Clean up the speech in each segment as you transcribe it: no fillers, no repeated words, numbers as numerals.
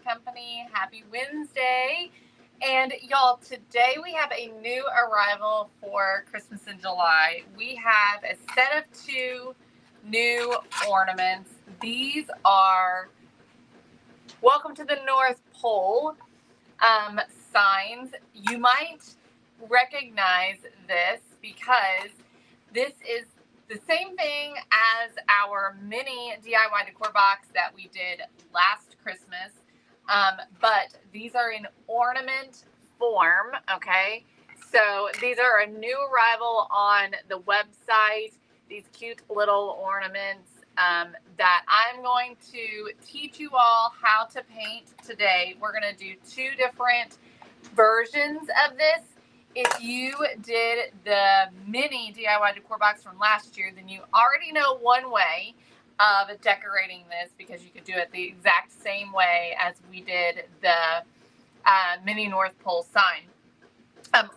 Company. Happy Wednesday. And y'all, today we have a new arrival for Christmas in July. We have a set of 2 new ornaments. These are Welcome to the North Pole signs. You might recognize this because this is the same thing as our mini DIY decor box that we did last Christmas, but these are in ornament form, okay? So these are a new arrival on the website, these cute little ornaments that I'm going to teach you all how to paint today. We're going to do 2 different versions of this. If you did the mini DIY decor box from last year, then you already know one way of decorating this because you could do it the exact same way as we did the mini North Pole sign.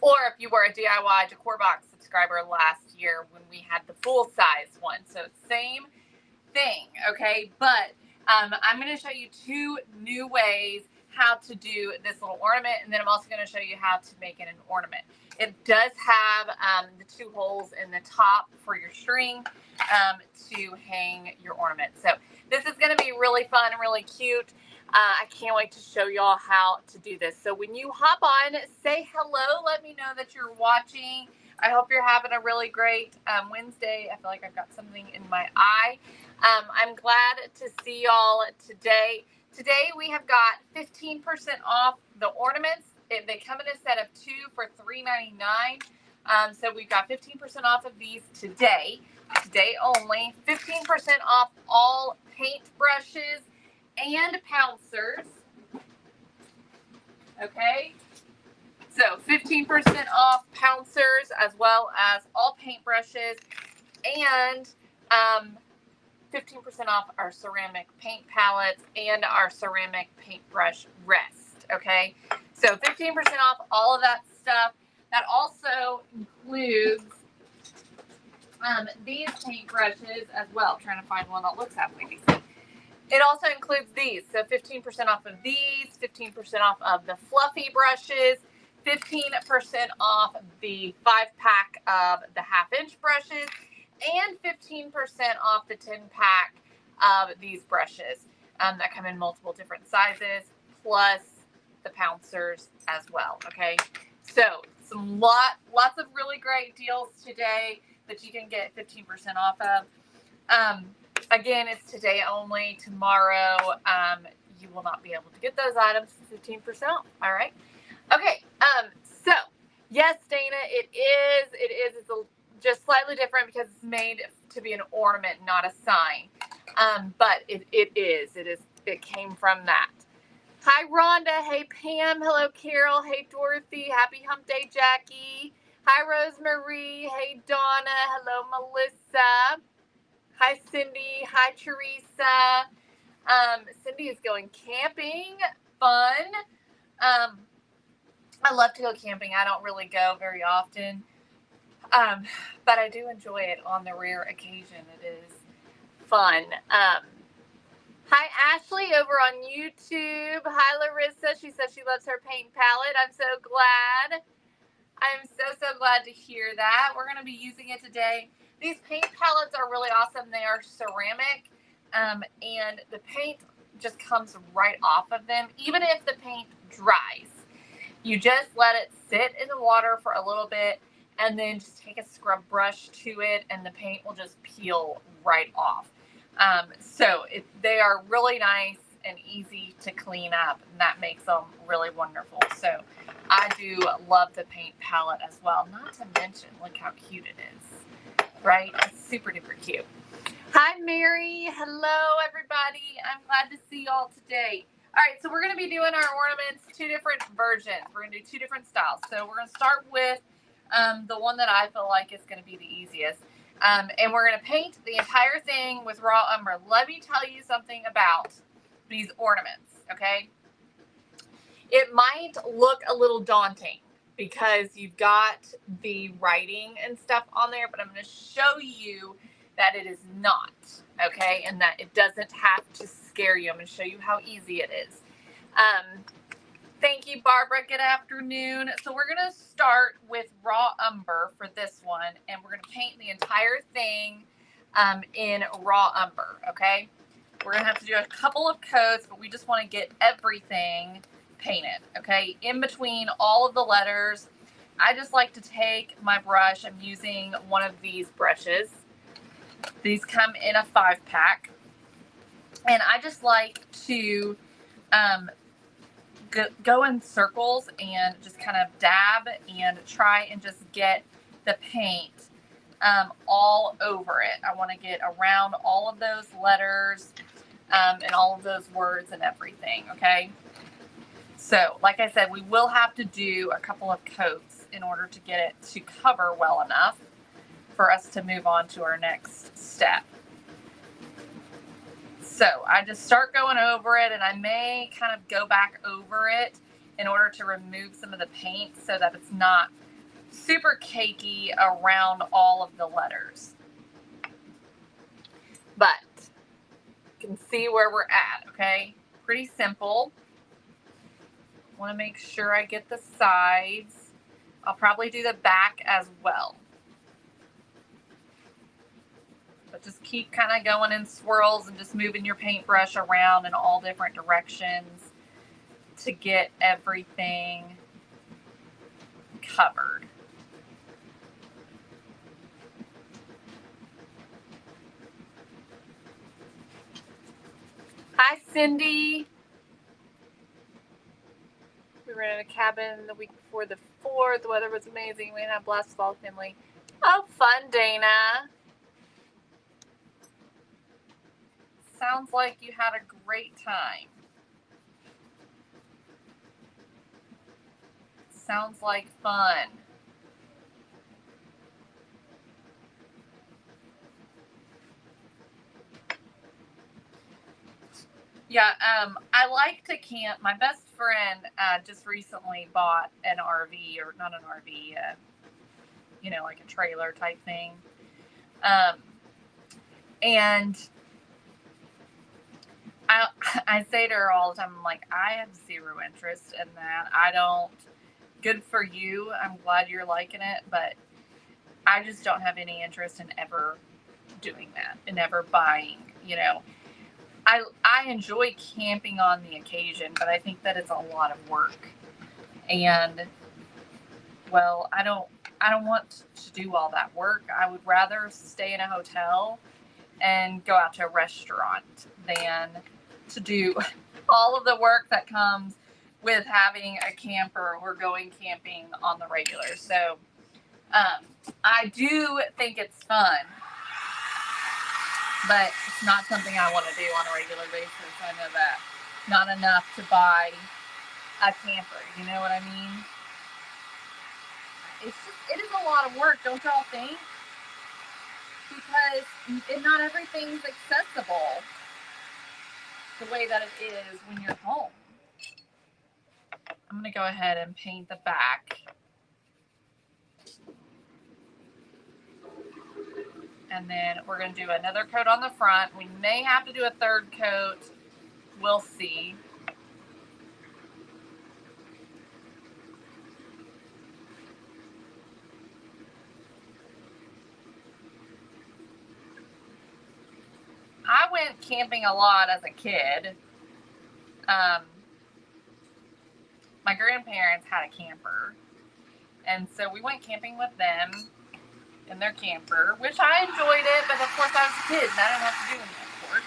Or if you were a DIY decor box subscriber last year when we had the full size one. So same thing, okay? But I'm going to show you 2 new ways how to do this little ornament, and then I'm also going to show you how to make it an ornament. It does have the 2 holes in the top for your string to hang your ornament. So this is going to be really fun and really cute. I can't wait to show y'all how to do this. So when you hop on, say hello. Let me know that you're watching. I hope you're having a really great Wednesday. I feel like I've got something in my eye. I'm glad to see y'all today. Today we have got 15% off the ornaments. They come in a set of 2 for $3.99. So we've got 15% off of these today only. 15% off all paint brushes and pouncers. Okay, so 15% off pouncers as well as all paint brushes, and 15% off our ceramic paint palettes and our ceramic paintbrush rest. Okay, so 15% off all of that stuff. That also includes these paint brushes as well. I'm trying to find one that looks halfway decent. It also includes these, so 15% off of these, 15% off of the fluffy brushes, 15% off the 5-pack of the 1/2-inch brushes, and 15% off the 10-pack of these brushes that come in multiple different sizes, plus the pouncers as well, okay? So lots of really great deals today that you can get 15% off of. Again, it's today only. Tomorrow, you will not be able to get those items for 15% off, all right? Okay, so yes, Dana, it is. It's just slightly different because it's made to be an ornament, not a sign. But it came from that. Hi, Rhonda. Hey, Pam. Hello, Carol. Hey, Dorothy. Happy Hump Day, Jackie. Hi, Rosemarie. Hey, Donna. Hello, Melissa. Hi, Cindy. Hi, Teresa. Cindy is going camping. Fun. I love to go camping. I don't really go very often. But I do enjoy it on the rare occasion. It is fun. Hi, Ashley over on YouTube. Hi, Larissa. She says she loves her paint palette. I'm so glad. I'm so glad to hear that. We're going to be using it today. These paint palettes are really awesome. They are ceramic, and the paint just comes right off of them, even if the paint dries. You just let it sit in the water for a little bit, and then just take a scrub brush to it, and the paint will just peel right off. They are really nice and easy to clean up, and that makes them really wonderful. So I do love the paint palette as well. Not to mention, look how cute it is, right? It's super duper cute. Hi, Mary. Hello, everybody. I'm glad to see y'all today. All right, so we're going to be doing our ornaments 2 different versions. We're going to do 2 different styles. So we're going to start with the one that I feel like is going to be the easiest. And we're going to paint the entire thing with raw umber. Let me tell you something about these ornaments, okay? It might look a little daunting because you've got the writing and stuff on there, but I'm going to show you that it is not, okay? And that it doesn't have to scare you. I'm going to show you how easy it is. Um, Thank you, Barbara. Good afternoon. So we're going to start with raw umber for this one, and we're going to paint the entire thing in raw umber, okay? We're going to have to do a couple of coats, but we just want to get everything painted, okay? In between all of the letters, I just like to take my brush. I'm using one of these brushes. These come in a 5-pack, and I just like to go in circles and just kind of dab and try and just get the paint all over it. I want to get around all of those letters and all of those words and everything, okay? So, like I said, we will have to do a couple of coats in order to get it to cover well enough for us to move on to our next step. So I just start going over it, and I may kind of go back over it in order to remove some of the paint so that it's not super cakey around all of the letters. But you can see where we're at, okay? Pretty simple. Want to make sure I get the sides. I'll probably do the back as well. But just keep kind of going in swirls and just moving your paintbrush around in all different directions to get everything covered. Hi, Cindy. We were in a cabin the week before the 4th. The weather was amazing. We had a blast with all the family. Oh, fun, Dana. Sounds like you had a great time. Sounds like fun. Yeah, I like to camp. My best friend just recently bought an RV, or not an RV, you know, like a trailer type thing. And I say to her all the time, I'm like, I have zero interest in that. I don't. Good for you. I'm glad you're liking it, but I just don't have any interest in ever doing that and ever buying, you know. I enjoy camping on the occasion, but I think that it's a lot of work. And well, I don't want to do all that work. I would rather stay in a hotel and go out to a restaurant than to do all of the work that comes with having a camper or going camping on the regular. So I do think it's fun, but it's not something I want to do on a regular basis. I know that. Not enough to buy a camper, you know what I mean? It is a lot of work, don't y'all think? Because not everything's accessible the way that it is when you're home. I'm going to go ahead and paint the back. And then we're going to do another coat on the front. We may have to do a third coat. We'll see. I went camping a lot as a kid. My grandparents had a camper. And so we went camping with them in their camper, which I enjoyed it, but of course I was a kid and I didn't have to do any work.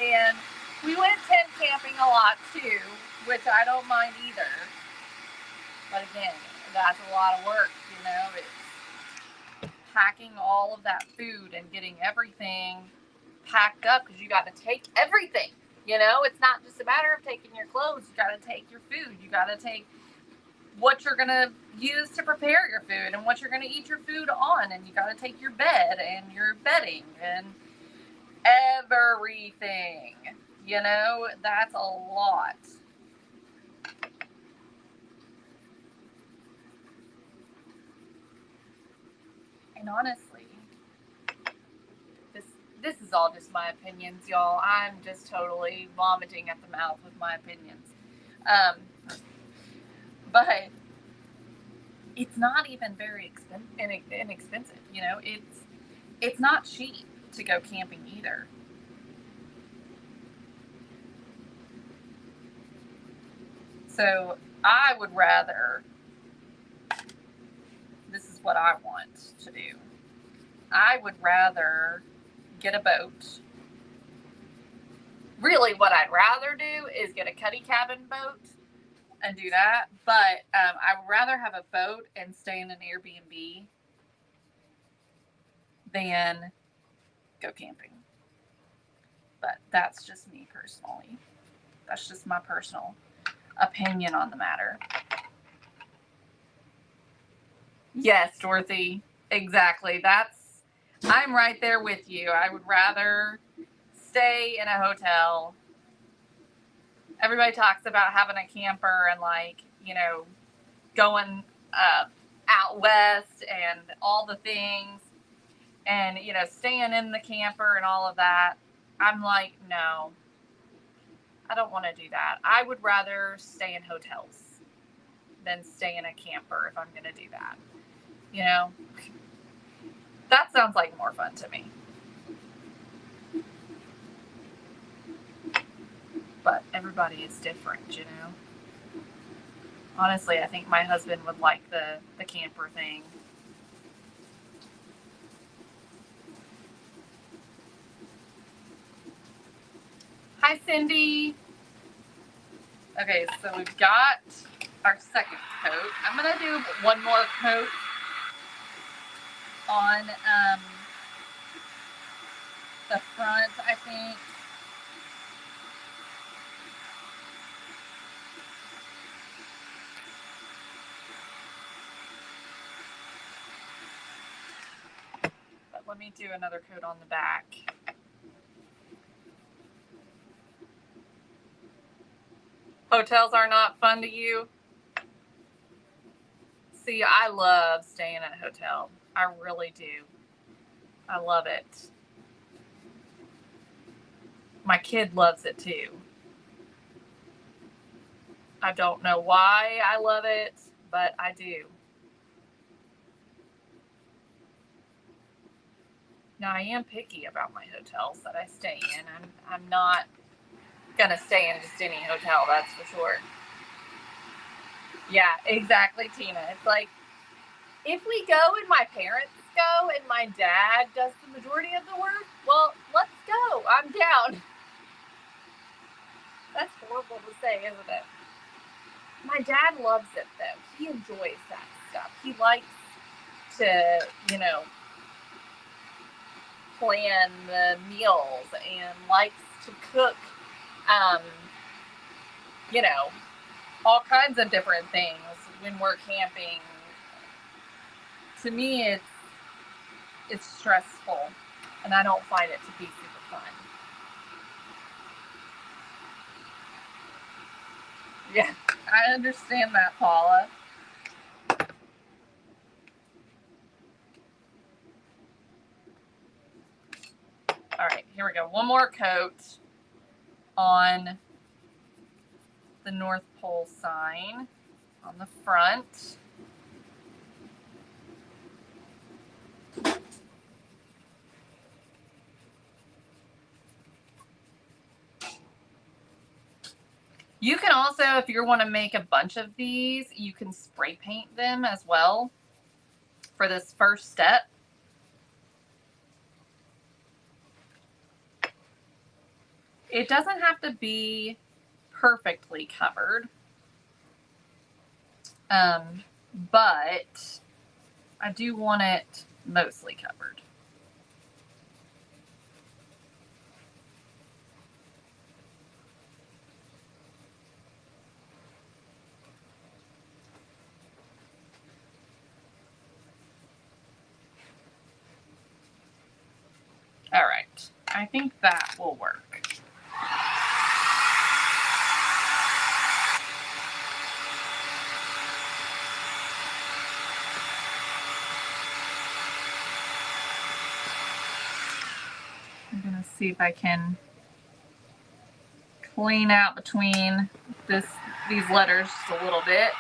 And we went tent camping a lot too, which I don't mind either. But again, that's a lot of work, you know. It's packing all of that food and getting everything packed up because you got to take everything. You know, it's not just a matter of taking your clothes. You got to take your food. You got to take what you're going to use to prepare your food and what you're going to eat your food on. And you got to take your bed and your bedding and everything. You know, that's a lot. And honestly, this is all just my opinions, y'all. I'm just totally vomiting at the mouth with my opinions. But it's not even very inexpensive. You know, it's not cheap to go camping either. So I would rather, this is what I want to do. I would rather get a boat. Really, what I'd rather do is get a cuddy cabin boat and do that. But I would rather have a boat and stay in an Airbnb than go camping. But that's just me personally. That's just my personal opinion on the matter. Yes, Dorothy, exactly. I'm right there with you. I would rather stay in a hotel. Everybody talks about having a camper and, like, you know, going out west and all the things and, you know, staying in the camper and all of that. I'm like, no, I don't want to do that. I would rather stay in hotels than stay in a camper if I'm going to do that. You know, that sounds like more fun to me. But everybody is different, you know. Honestly, I think my husband would like the camper thing. Hi, Cindy. Okay, so we've got our second coat. I'm going to do one more coat on the front, I think. But let me do another coat on the back. Hotels are not fun to you? See, I love staying at a hotel. I really do. I love it. My kid loves it too. I don't know why I love it, but I do. Now, I am picky about my hotels that I stay in. I'm not gonna stay in just any hotel, that's for sure. Yeah, exactly, Tina. It's like, if we go and my parents go and my dad does the majority of the work, well, let's go. I'm down. That's horrible to say, isn't it? My dad loves it, though. He enjoys that stuff. He likes to, you know, plan the meals and likes to cook, you know, all kinds of different things when we're camping. To me, it's stressful, and I don't find it to be super fun. Yeah, I understand that, Paula. All right, here we go. One more coat on the North Pole sign on the front. You can also, if you want to make a bunch of these, you can spray paint them as well for this first step. It doesn't have to be perfectly covered, but I do want it mostly covered. All right, I think that will work. Let's see if I can clean out between these letters just a little bit.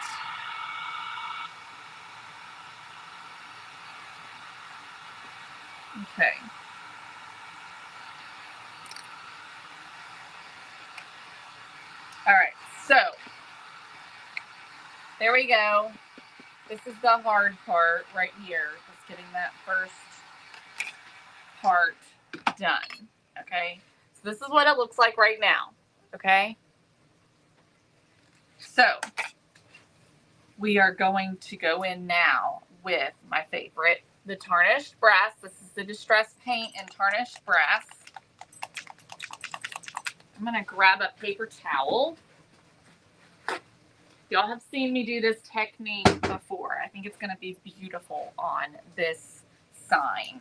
Okay. All right, so there we go. This is the hard part right here, just getting that first part done, okay? So this is what it looks like right now, okay? So we are going to go in now with my favorite, the tarnished brass. This is the distress paint and tarnished brass. I'm gonna grab a paper towel. Y'all have seen me do this technique before. I think it's gonna be beautiful on this sign.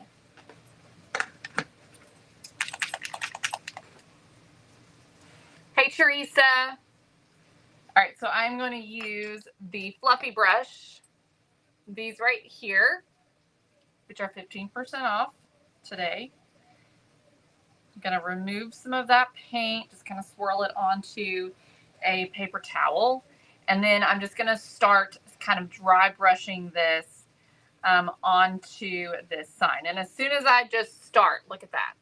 Hey, Teresa. All right, so I'm going to use the fluffy brush, these right here, which are 15% off today. I'm going to remove some of that paint, just kind of swirl it onto a paper towel. And then I'm just going to start kind of dry brushing this onto this sign. And as soon as I just start, look at that.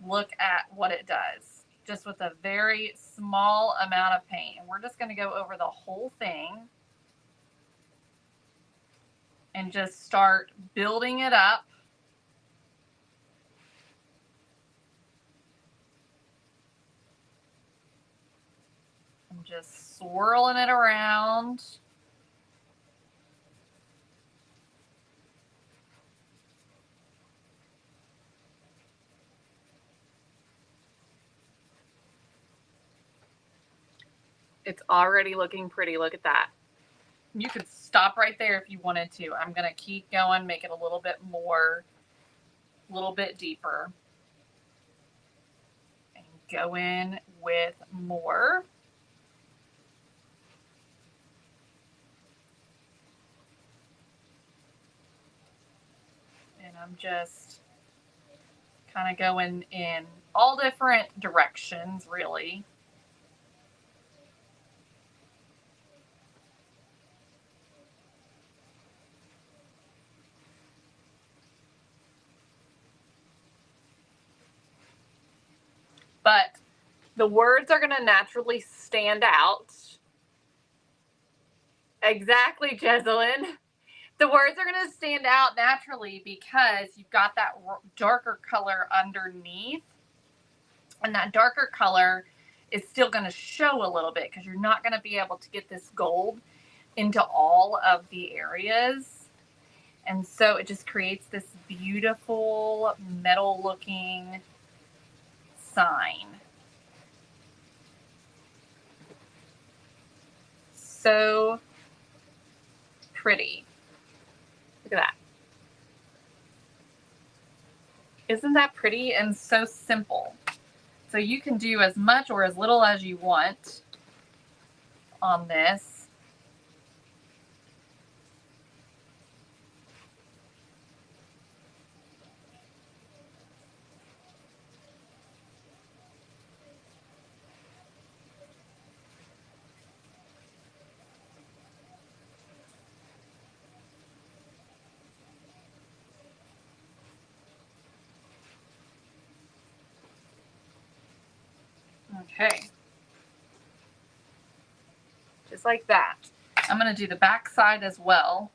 Look at what it does. Just with a very small amount of paint. And we're just going to go over the whole thing and just start building it up. I'm just swirling it around. It's already looking pretty. Look at that. You could stop right there if you wanted to. I'm going to keep going, make it a little bit more, a little bit deeper. And go in with more. And I'm just kind of going in all different directions, really. But the words are going to naturally stand out. Exactly, Jezelyn. The words are going to stand out naturally because you've got that darker color underneath. And that darker color is still going to show a little bit because you're not going to be able to get this gold into all of the areas. And so it just creates this beautiful metal looking sign. So pretty. Look at that. Isn't that pretty and so simple? So you can do as much or as little as you want on this. Okay. Just like that. I'm going to do the back side as well.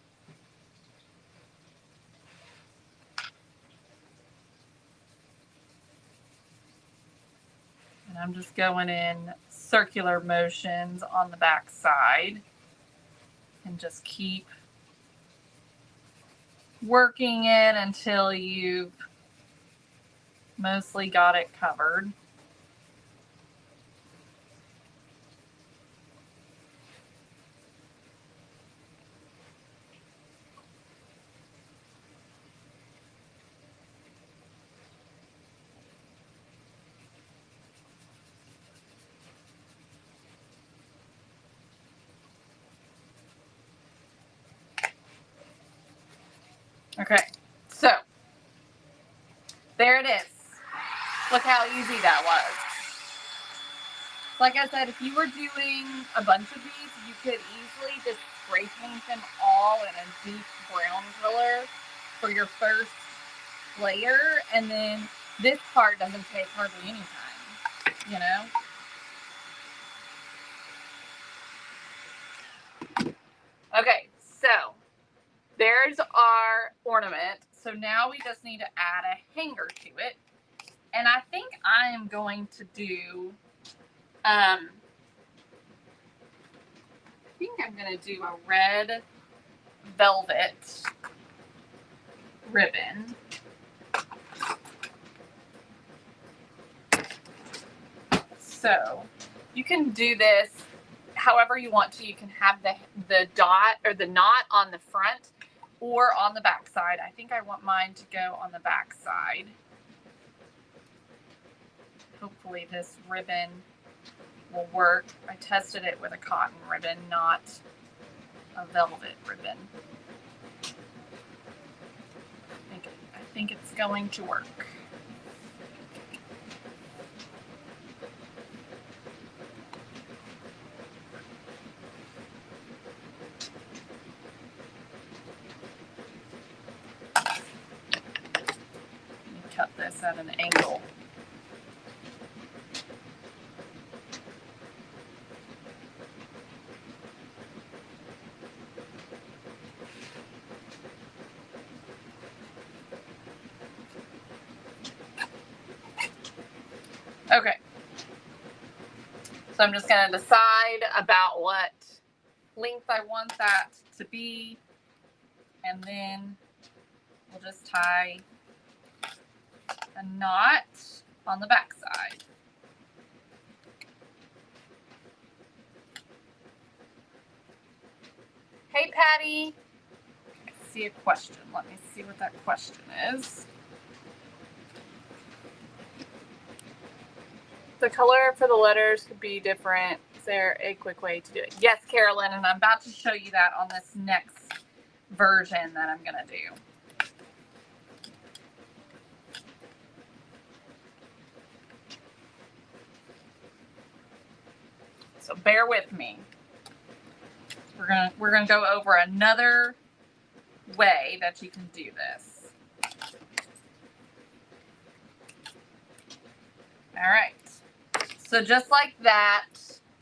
And I'm just going in circular motions on the back side and just keep working it until you've mostly got it covered. Okay, so there it is. Look how easy that was. Like I said, if you were doing a bunch of these, you could easily just spray paint them all in a deep brown color for your first layer, and then this part doesn't take hardly any time, you know? Okay, so there's our ornament. So now we just need to add a hanger to it. And I think I am going to do, I think I'm going to do a red velvet ribbon. So you can do this however you want to. You can have the dot or the knot on the front or on the back side. I think I want mine to go on the back side. Hopefully this ribbon will work. I tested it with a cotton ribbon, not a velvet ribbon. I think it's going to work. Cut this at an angle. Okay, so I'm just going to decide about what length I want that to be, and then we'll just tie a knot on the back side. Hey Patty, I see a question. Let me see what that question is. The color for the letters could be different. Is there a quick way to do it? Yes, Carolyn, and I'm about to show you that on this next version that I'm going to do. So bear with me. We're gonna go over another way that you can do this. All right. So just like that,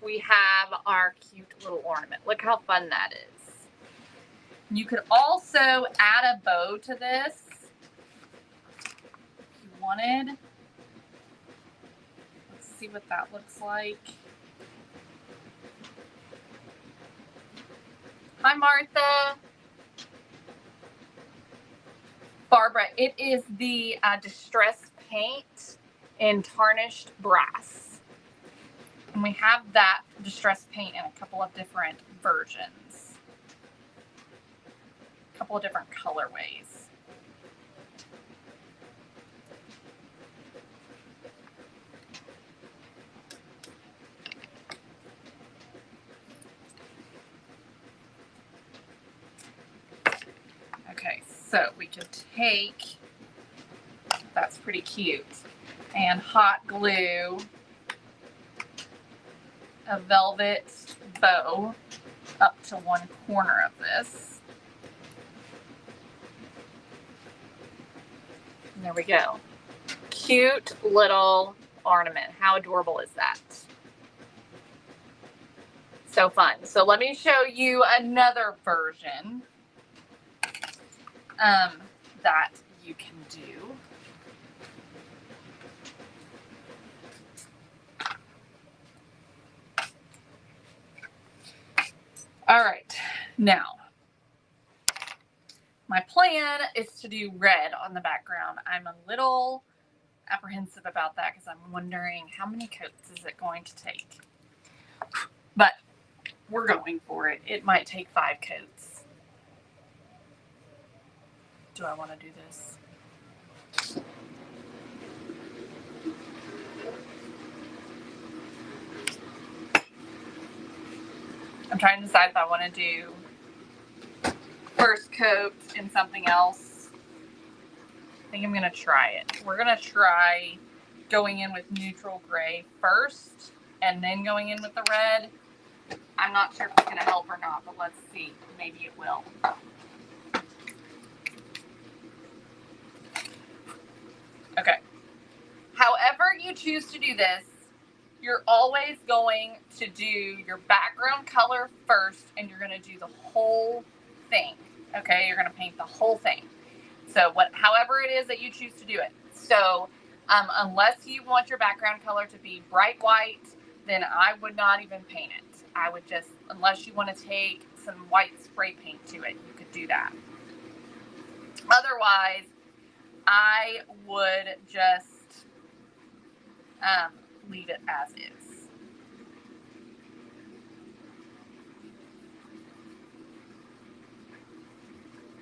we have our cute little ornament. Look how fun that is. You could also add a bow to this if you wanted. Let's see what that looks like. Hi, Martha. Barbara, it is the Distress Paint in Tarnished Brass. And we have that Distress Paint in a couple of different versions. A couple of different colorways. Okay, so we could take, that's pretty cute, and hot glue a velvet bow up to one corner of this. And there we go. Cute little ornament. How adorable is that? So fun. So let me show you another version that you can do. All right, now my plan is to do red on the background. I'm a little apprehensive about that because I'm wondering how many coats is it going to take, but we're going for it. It might take 5 coats. Do I want to do this? I'm trying to decide if I want to do first coat in something else. I think I'm going to try it. We're going to try going in with neutral gray first and then going in with the red. I'm not sure if it's going to help or not, but let's see. Maybe it will. Okay. However you choose to do this, you're always going to do your background color first, and you're going to do the whole thing. Okay, you're going to paint the whole thing. So however it is that you choose to do it. So unless you want your background color to be bright white, then I would not even paint it. I would just, unless you want to take some white spray paint to it, you could do that. Otherwise, I would just leave it as is.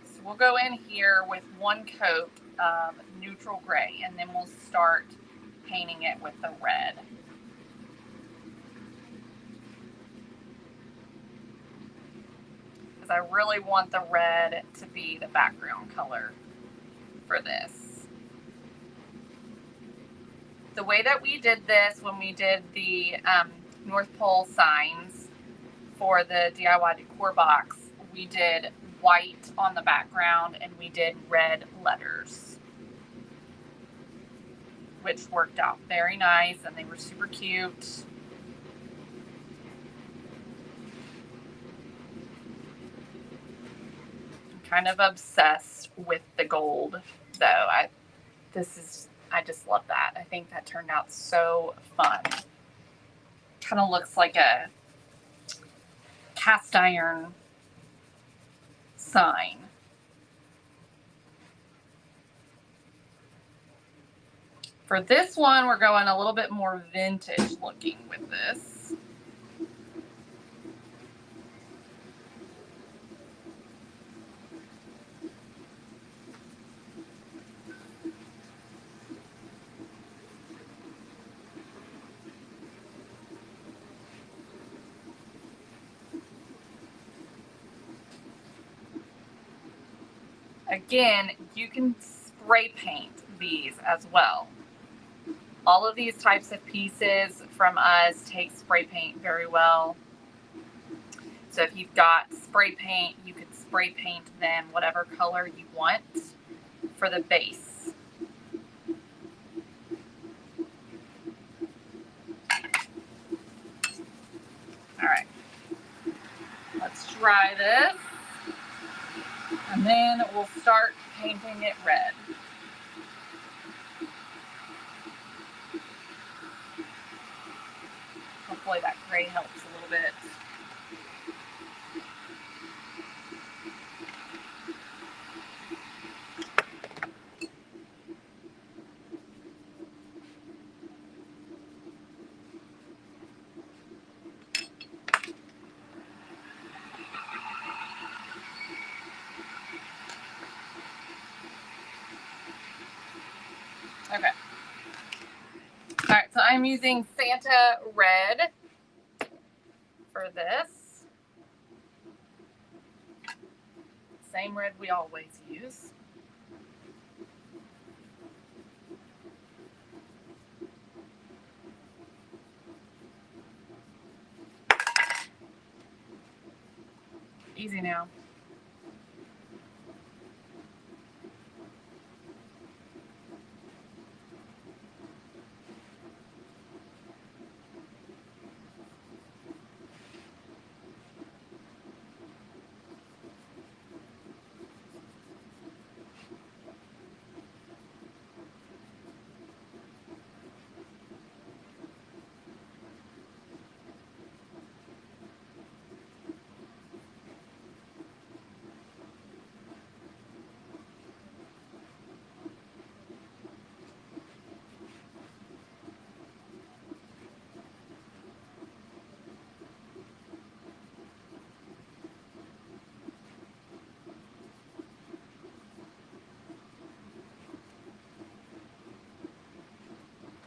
So we'll go in here with one coat of neutral gray, and then we'll start painting it with the red. Because I really want the red to be the background color for this. The way that we did this when we did the North Pole signs for the DIY decor box, we did white on the background and we did red letters, which worked out very nice and they were super cute. I'm kind of obsessed with the gold though. I just love that. I think that turned out so fun. Kind of looks like a cast iron sign. For this one, we're going a little bit more vintage looking with this. Again, you can spray paint these as well. All of these types of pieces from us take spray paint very well. So if you've got spray paint, you could spray paint them whatever color you want for the base. All right, let's dry this. And then we'll start painting it red. Hopefully that gray helps a little bit. Okay. All right, so I'm using Santa Red for this. Same red we always use. Easy now.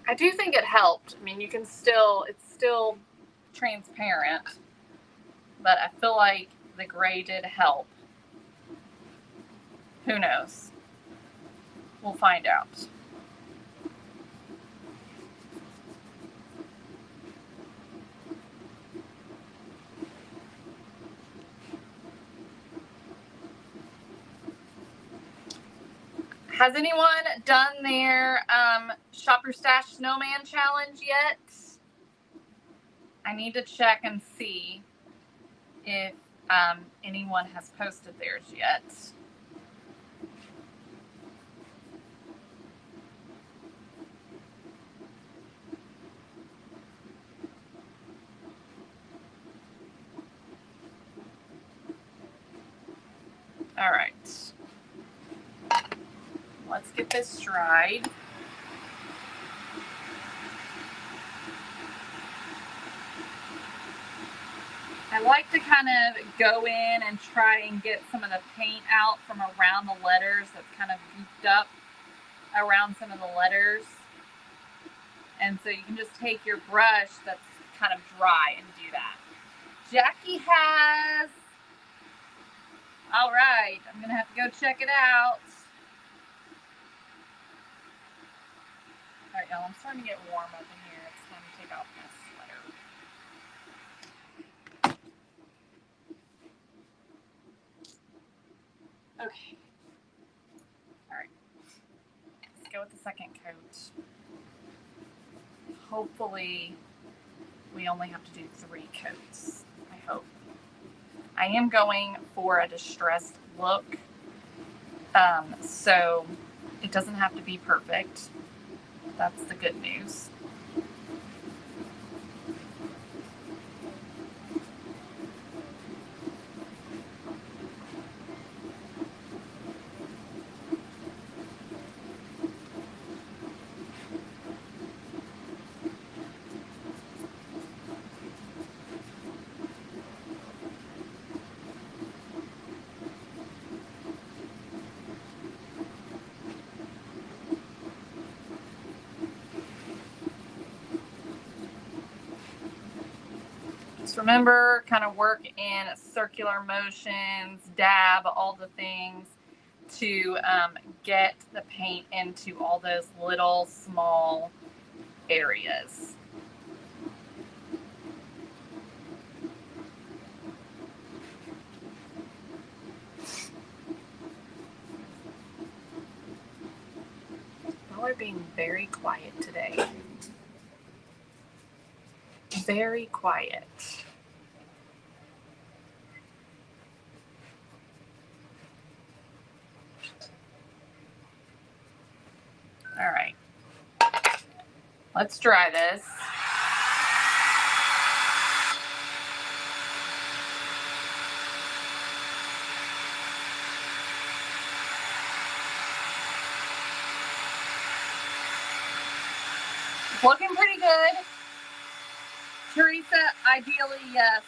I do think it helped. I mean, you can still, it's still transparent, but I feel like the gray did help. Who knows? We'll find out. Has anyone done their Shop Your Stash Snowman Challenge yet? I need to check and see if anyone has posted theirs yet. All right. Let's get this dried. I like to kind of go in and try and get some of the paint out from around the letters that's kind of gooped up around some of the letters. And so you can just take your brush that's kind of dry and do that. Jackie has. All right, I'm gonna have to go check it out. All right, y'all, I'm starting to get warm up in here. It's time to take off my sweater. Okay. All right. Let's go with the second coat. Hopefully, we only have to do 3 coats. I hope. I am going for a distressed look, so it doesn't have to be perfect. That's the good news. Just remember, kind of work in circular motions, dab, all the things to get the paint into all those little small areas. Y'all are being very quiet today. Very quiet. All right. Let's dry this. Looking pretty good. Teresa, ideally, yes.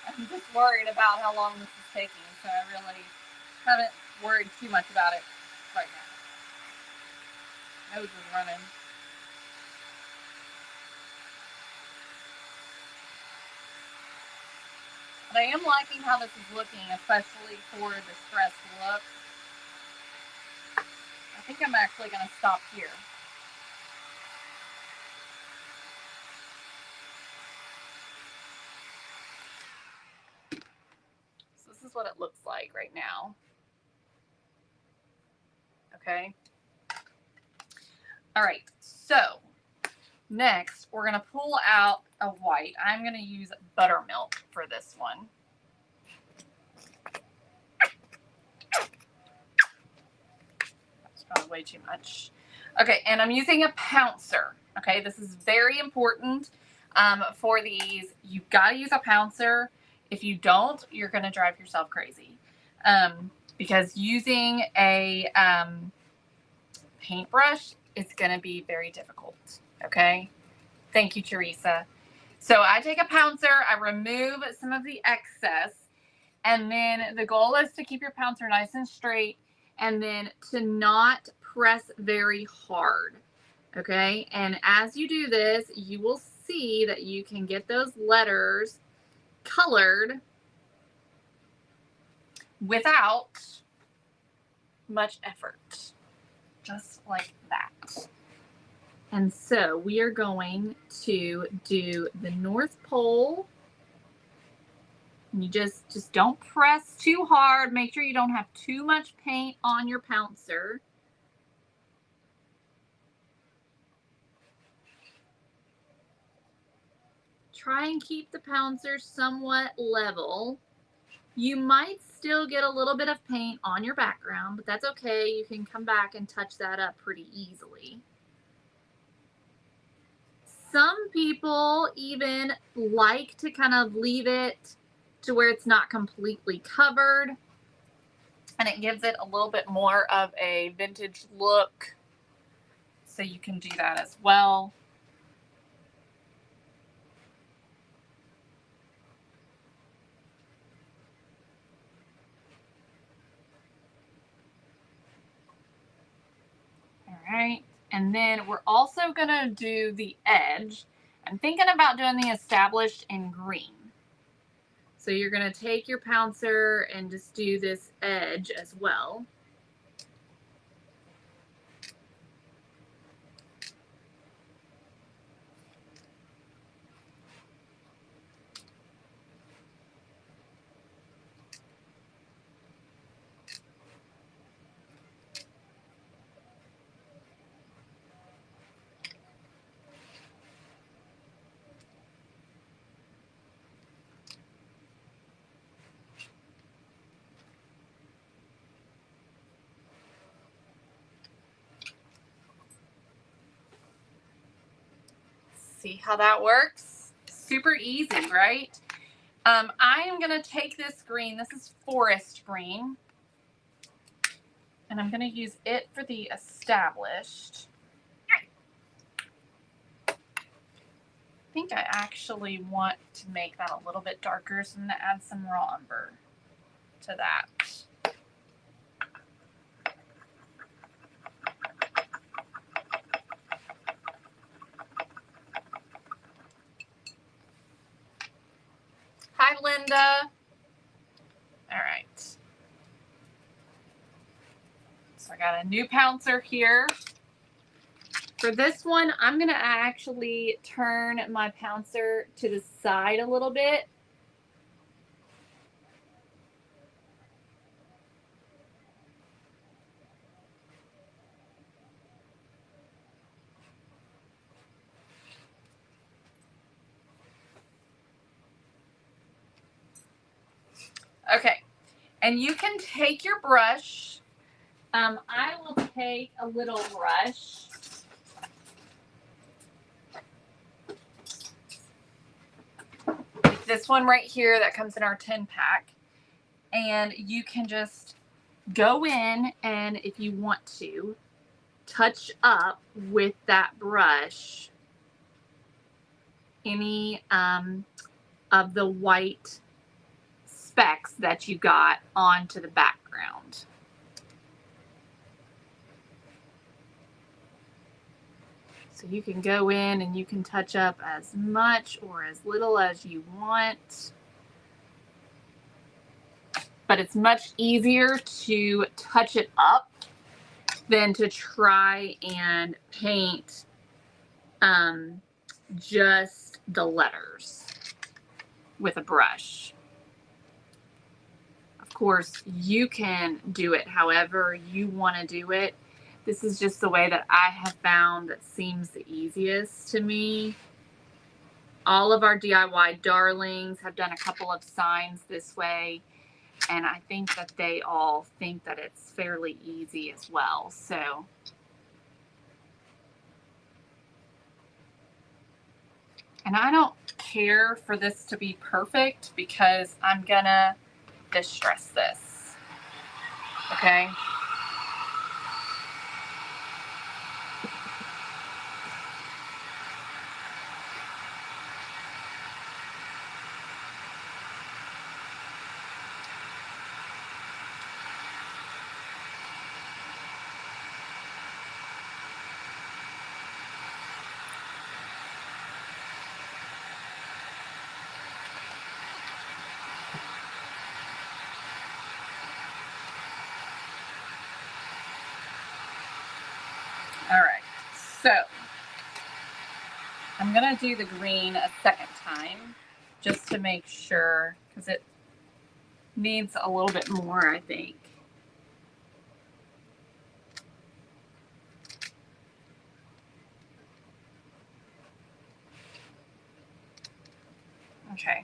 I'm just worried about how long this is taking, so I really haven't worried too much about it right now. Nose is running. But I am liking how this is looking, especially for the stressed look. I think I'm actually going to stop here. So this is what it looks like right now. Okay. All right. So next, we're going to pull out a white. I'm going to use buttermilk for this one. That's probably way too much. Okay, and I'm using a pouncer. Okay, this is very important for these. You've got to use a pouncer. If you don't, you're going to drive yourself crazy. Because using a paintbrush is going to be very difficult. Okay, thank you, Teresa. So I take a pouncer, I remove some of the excess, and then the goal is to keep your pouncer nice and straight, and then to not press very hard. Okay, and as you do this, you will see that you can get those letters colored without much effort, just like that. And so we are going to do the North Pole And you just don't press too hard. Make sure you don't have too much paint on your pouncer. Try and keep the pouncer somewhat level. You might still get a little bit of paint on your background, but that's okay. You can come back and touch that up pretty easily. Some people even like to kind of leave it to where it's not completely covered, and it gives it a little bit more of a vintage look. So you can do that as well. All right, and then we're also gonna do the edge. I'm thinking about doing the established in green. So you're gonna take your pouncer and just do this edge as well. See how that works? Super easy, right? I am going to take this green. This is forest green. And I'm going to use it for the established. I think I actually want to make that a little bit darker, so I'm going to add some raw umber to that. Hi, Linda. All right. So I got a new pouncer here. For this one, I'm going to actually turn my pouncer to the side a little bit. Okay, and you can take your brush. I will take a little brush. Like this one right here that comes in our 10-pack. And you can just go in and, if you want to, touch up with that brush any of the white specks that you got onto the background. So you can go in and you can touch up as much or as little as you want. But it's much easier to touch it up than to try and paint just the letters with a brush. Of course, you can do it however you want to do it. This is just the way that I have found that seems the easiest to me. All of our DIY darlings have done a couple of signs this way, and I think that they all think that it's fairly easy as well. So and I don't care for this to be perfect because I'm gonna distress this. Okay. All right, so I'm gonna do the green a second time just to make sure, because needs a little bit more, I think. Okay.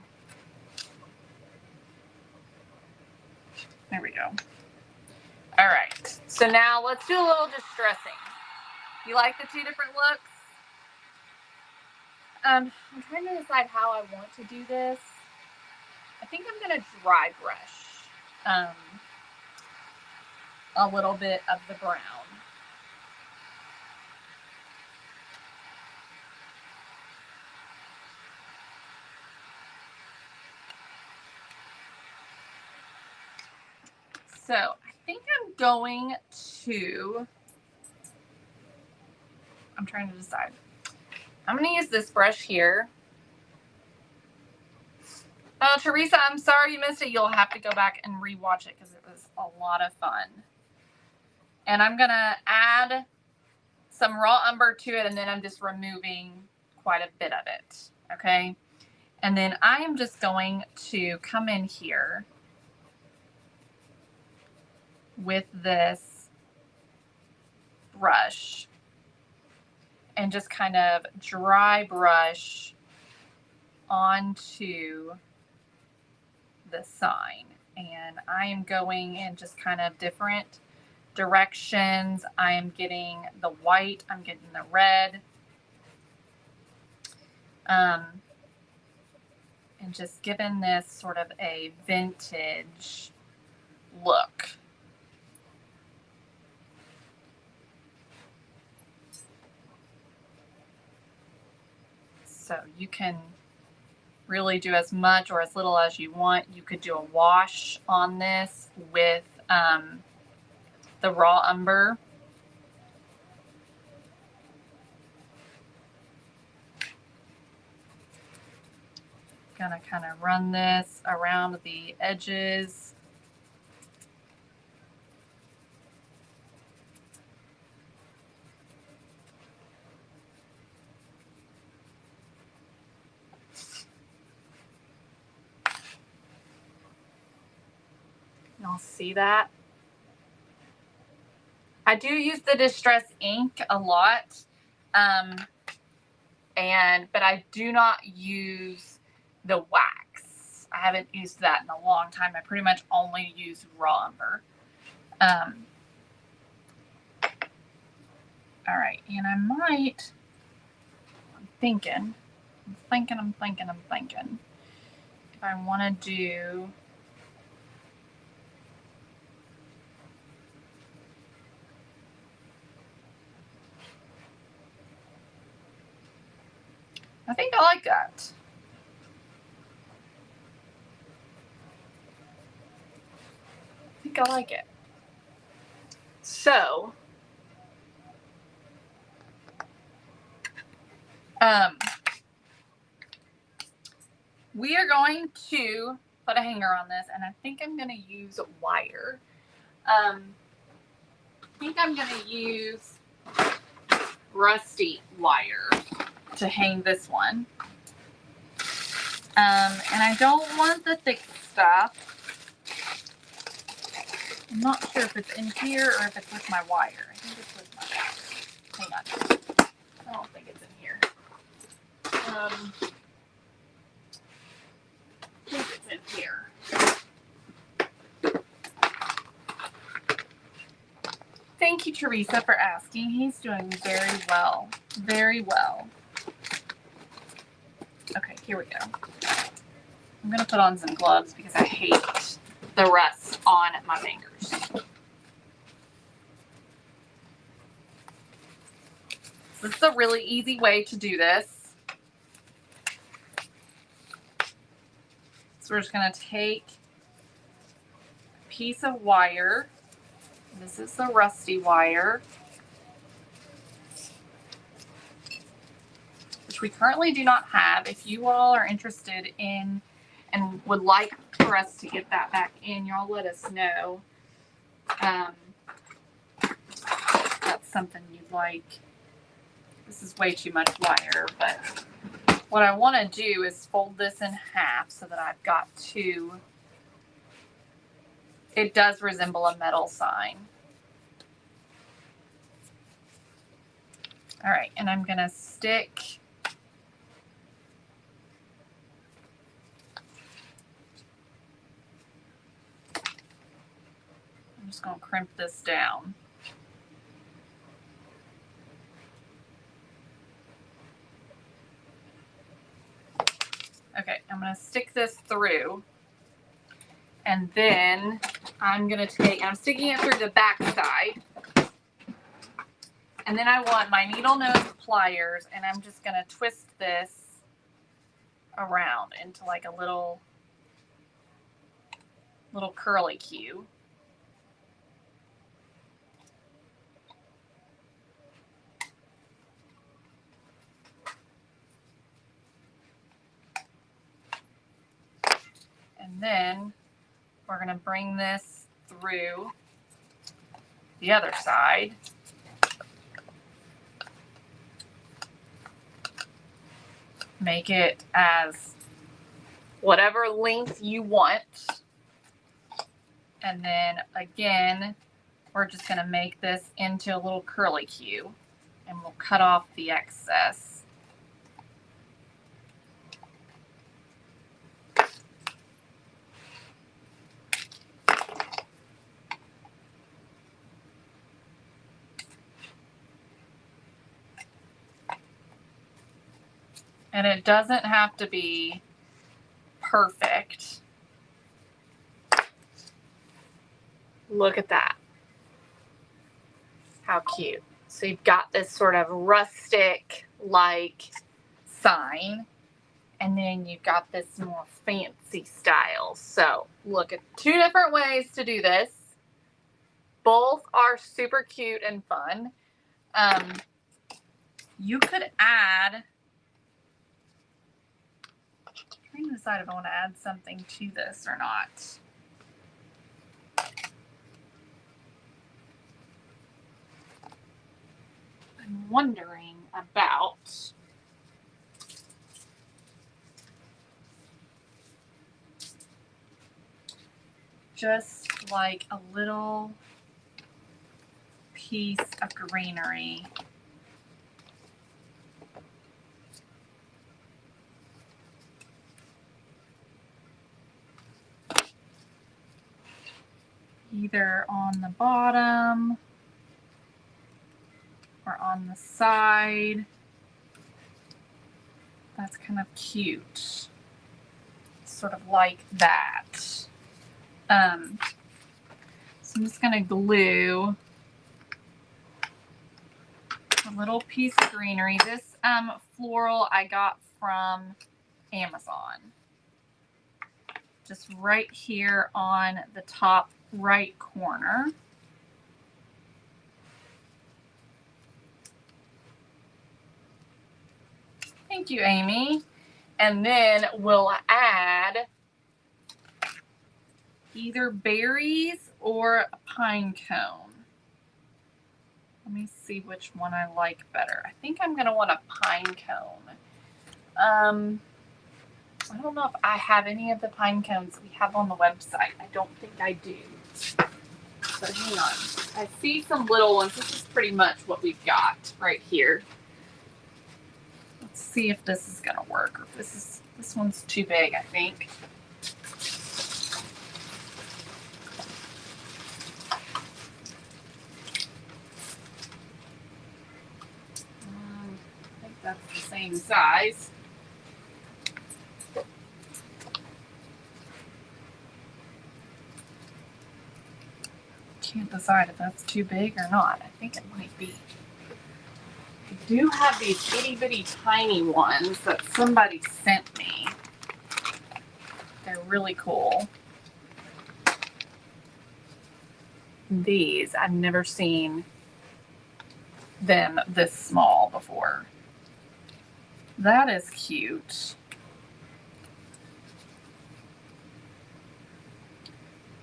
There we go. All right. So now let's do a little distressing. You like the two different looks? I'm trying to decide how I want to do this. I think I'm going to dry brush a little bit of the brown. So I think I'm going to, I'm trying to decide. I'm going to use this brush here. Oh, Teresa, I'm sorry you missed it. You'll have to go back and rewatch it because it was a lot of fun. And I'm going to add some raw umber to it, and then I'm just removing quite a bit of it. Okay. And then I am just going to come in here with this brush and just kind of dry brush onto the sign. And I am going in just kind of different directions. I am getting the white, I'm getting the red, and just giving this sort of a vintage look. So you can really do as much or as little as you want. You could do a wash on this with the raw umber. Gonna kind of run this around the edges. Y'all see that? I do use the Distress ink a lot, but I do not use the wax. I haven't used that in a long time. I pretty much only use raw umber. All right, and I might, I'm thinking if I want to do I think I like that. I think I like it. So, we are going to put a hanger on this, and I think I'm going to use wire. I think I'm going to use rusty wire to hang this one. And I don't want the thick stuff. I'm not sure if it's in here or if it's with my wire. I think it's with my wire. Hang on. I don't think it's in here. I think it's in here. Thank you, Teresa, for asking. He's doing very well. Very well. Okay, here we go. I'm going to put on some gloves because I hate the rust on my fingers. This is a really easy way to do this. So we're just going to take a piece of wire. This is the rusty wire, which we currently do not have. If you all are interested in and would like for us to get that back in, y'all let us know. That's something you'd like. This is way too much wire, but what I want to do is fold this in half so that I've got two it does resemble a metal sign. All right, and I'm gonna stick I'm just gonna crimp this down. Okay, I'm gonna stick this through, and then I'm sticking it through the back side, and then I want my needle nose pliers, and I'm just gonna twist this around into like a little curly Q. And then we're gonna bring this through the other side. Make it as whatever length you want. And then again, we're just gonna make this into a little curly Q, and we'll cut off the excess. And it doesn't have to be perfect. Look at that. How cute. So you've got this sort of rustic like sign, and then you've got this more fancy style. So look at two different ways to do this. Both are super cute and fun. You could add, I'm trying to decide if I want to add something to this or not. I'm wondering about just like a little piece of greenery. Either on the bottom or on the side. That's kind of cute. Sort of like that. So I'm just going to glue a little piece of greenery. This floral I got from Amazon. Just right here on the top right corner. Thank you, Amy. And then we'll add either berries or a pine cone. Let me see which one I like better. I think I'm going to want a pine cone. I don't know if I have any of the pine cones we have on the website. I don't think I do. So hang on. I see some little ones. This is pretty much what we've got right here. Let's see if this is going to work, or if this one's too big, I think. I think that's the same size. Can't decide if that's too big or not. I think it might be. I do have these itty bitty tiny ones that somebody sent me. They're really cool. These, I've never seen them this small before. That is cute.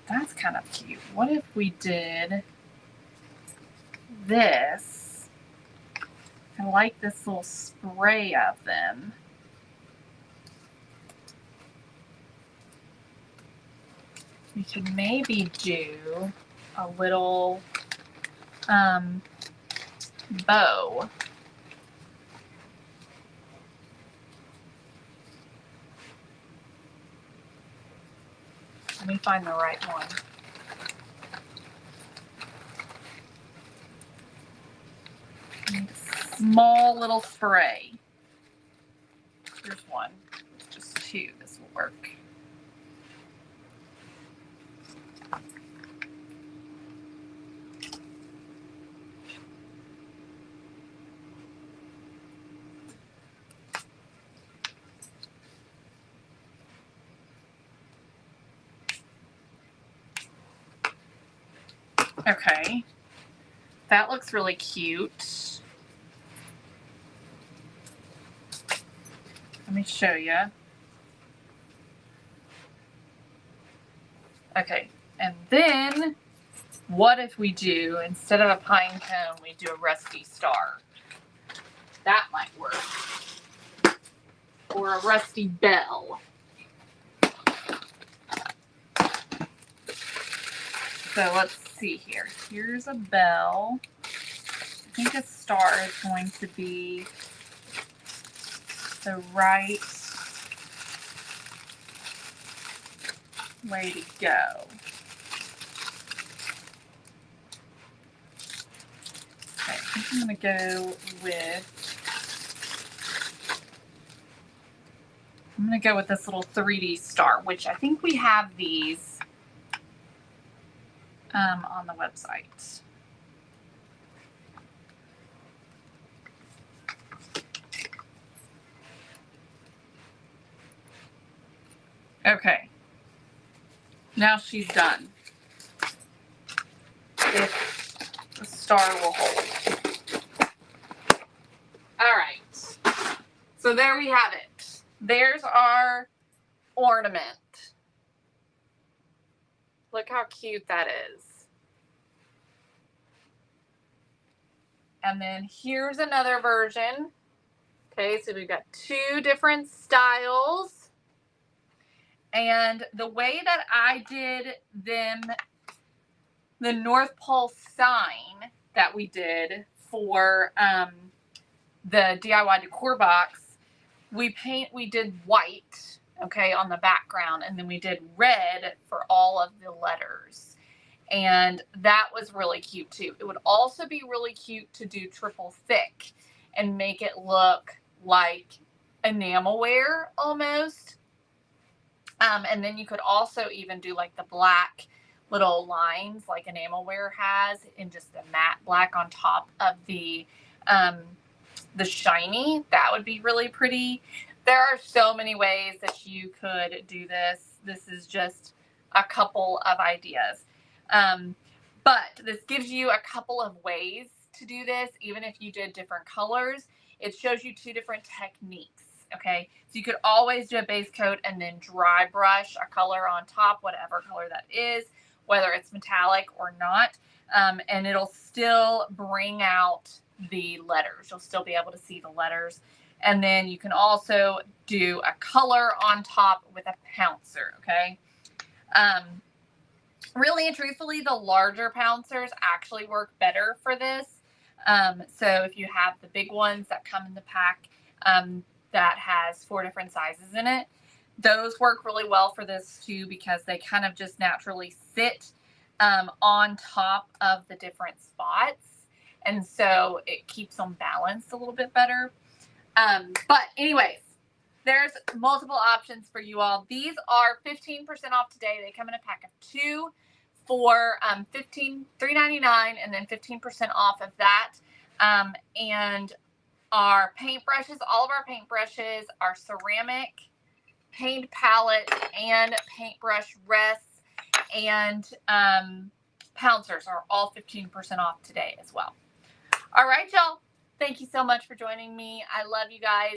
That's kind of cute. What if we did this? I like this little spray of them. we could maybe do a little bow. Let me find the right one. Small little spray. Here's one. Just two. This will work. Okay. That looks really cute. Let me show you. Okay, and then what if we do, instead of a pine cone, we do a rusty star? That might work. Or a rusty bell. So let's see here. Here's a bell. I think a star is going to be the right way to go. Okay, I think I'm going to go with this little 3D star, which I think we have these on the website. Okay. Now she's done. If the star will hold. All right. So there we have it. There's our ornament. Look how cute that is. And then here's another version. Okay, so we've got two different styles. And the way that I did them, the North Pole sign that we did for the DIY decor box, we did white, okay, on the background, and then we did red for all of the letters. And that was really cute too. It would also be really cute to do triple thick and make it look like enamelware almost. And then you could also even do like the black little lines like enamelware has, and just the matte black on top of the shiny. That would be really pretty. There are so many ways that you could do this. This is just a couple of ideas. But this gives you a couple of ways to do this. Even if you did different colors, it shows you two different techniques. Okay, so you could always do a base coat and then dry brush a color on top, whatever color that is, whether it's metallic or not, and it'll still bring out the letters. You'll still be able to see the letters. And then you can also do a color on top with a pouncer, okay? Really and truthfully, the larger pouncers actually work better for this. So if you have the big ones that come in the pack, that has 4 different sizes in it, those work really well for this too, because they kind of just naturally sit on top of the different spots, and so it keeps them balanced a little bit better. But anyways, there's multiple options for you all. These are 15% off today. They come in a pack of 2 for $3.99, and then 15% off of that. And our paintbrushes, all of our paintbrushes, our ceramic paint palette and paintbrush rests and pouncers are all 15% off today as well. All right, y'all. Thank you so much for joining me. I love you guys.